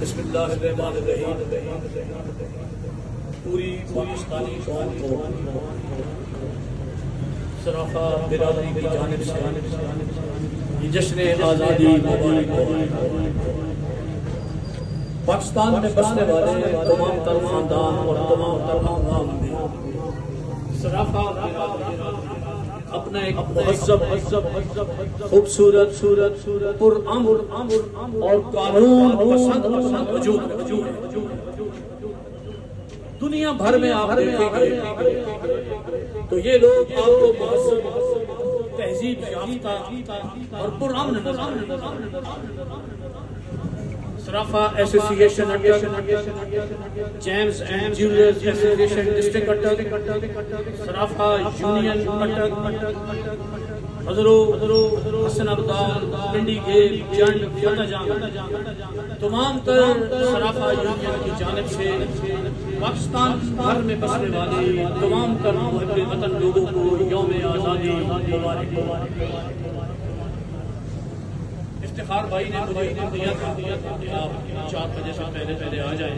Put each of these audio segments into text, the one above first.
بسم اللہ الرحمن الرحیم. پوری پاکستانی قوم کو صرافہ برادری کی جانب سے یہ جشن آزادی مبارک ہو. پاکستان میں بسنے والے تمام تر خاندان اور تمام تر عوام میں صرافہ اپنا ایک مہذب خوبصورت پرامن اور قانون پسند وجود ہے. دنیا بھر میں آپ دیکھیں گے تو یہ لوگ آپ کو مہذب تہذیب یافتہ اور پرامن صرافہ ایسوسی ایشن جیمز اینڈ جیولرز ایسوسی ایشن ڈسٹرکٹ اٹک صرافہ یونین اٹک حضرت حسن عبدال پنڈی گیب جنڈ فتح جان تمام تر صرافہ یونین کی جانب سے پاکستان بھر میں بسنے والے تمام تر محب وطن لوگوں کو یوم آزادی مبارک ہو. افتخار بھائی نے مجھے دیا تھا کہ آپ 4 بجے سے پہلے آ جائیں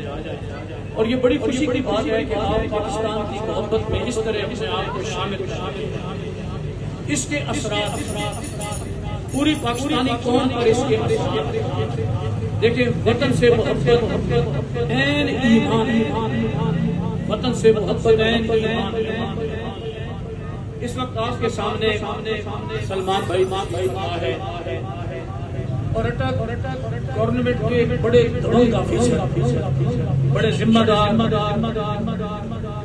اور یہ بڑی خوشی کی بات ہے کہ آپ پاکستان کی محبت میں اس طرح اپنے آپ کو شامل کریں. اس کے اثرات پوری پاکستانی قوم پر اس کے اثرات دیکھیں. وطن سے محبت عین ایمان، وطن سے محبت عین ایمان. اس وقت آپ کے سامنے سلمان بھائی ہے اور گورنمنٹ کے بڑے دبنگ آفیسر، بڑے ذمہ دار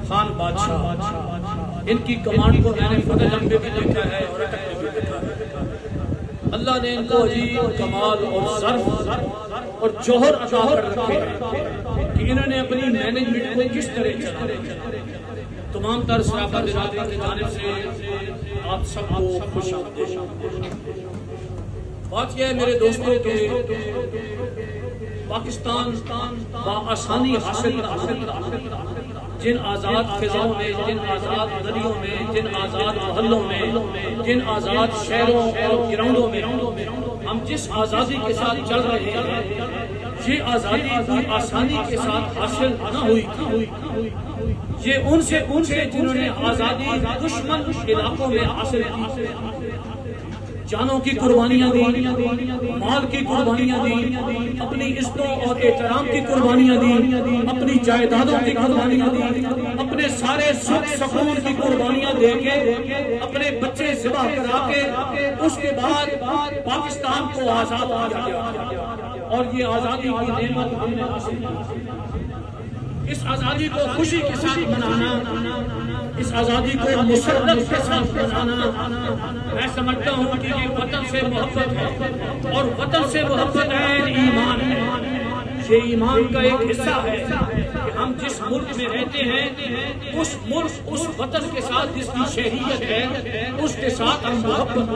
خان بادشاہ، ان کی کمانڈ کو میں نے فتح جنگ میں بھی دیکھا ہے اور اٹک میں بھی دیکھا ہے. اللہ نے ان کو عجیب کمال اور ظرف اور جوہر عطا کر رکھے ہیں کہ انہوں نے اپنی مینجمنٹ کو کس طرح چلایا. تمام تر صرافہ برادری کی جانب سے آپ سب کو خوش آمدید. بات یہ ہے میرے دوستوں کہ پاکستان بآسانی حاصل جن آزاد فضاؤں میں، جن آزاد ندیوں میں، جن آزاد محلوں میں، جن آزاد شہروں اور گراؤنڈوں میں ہم جس آزادی کے ساتھ چل رہے ہیں، یہ آزادی کوئی آسانی کے ساتھ حاصل نہ ہوئی تھی. یہ ان سے جنہوں نے آزادی دشمن علاقوں میں حاصل کی، جانوں کی قربانیاں دی، مال کی قربانیاں دی، اپنی عزتوں اور احترام کی قربانیاں دی، اپنی جائیدادوں کی قربانیاں دی، اپنے سارے سکھ سکون کی قربانیاں دے کے، اپنے بچے ذبح کرا کے اس کے بعد پاکستان کو آزاد کیا گیا. اور یہ آزادی کی نعمت ہم نے حاصل کی. اس آزادی کو خوشی کے ساتھ منانا، اس آزادی کو مسرت کے ساتھ منانا، میں سمجھتا ہوں کہ یہ وطن سے محبت ہے اور وطن سے محبت ہے ایمان ہے. یہ ایمان کا ایک حصہ ہے کہ ہم جس ملک میں رہتے ہیں اس ملک، اس وطن کے ساتھ جس کی شہریت ہے اس کے ساتھ ہم محبت.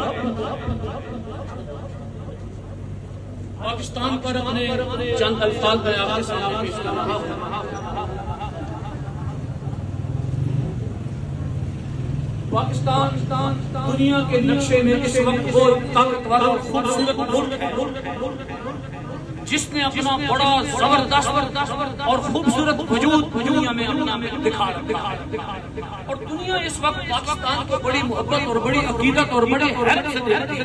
پاکستان پر اپنے چند الفاظ میں آپ کے سامنے پیش کر رہا ہوں. پاکستان دنیا کے نقشے میں اس وقت وہ طاقتور اور خوبصورت ملک ہے جس نے اپنا بڑا زبردست اور خوبصورت وجود دنیا میں اپنا دکھا رکھا ہے. اور دنیا اس وقت پاکستان کو بڑی محبت اور بڑی عقیدت اور بڑی حیرت سے دیکھتی ہے.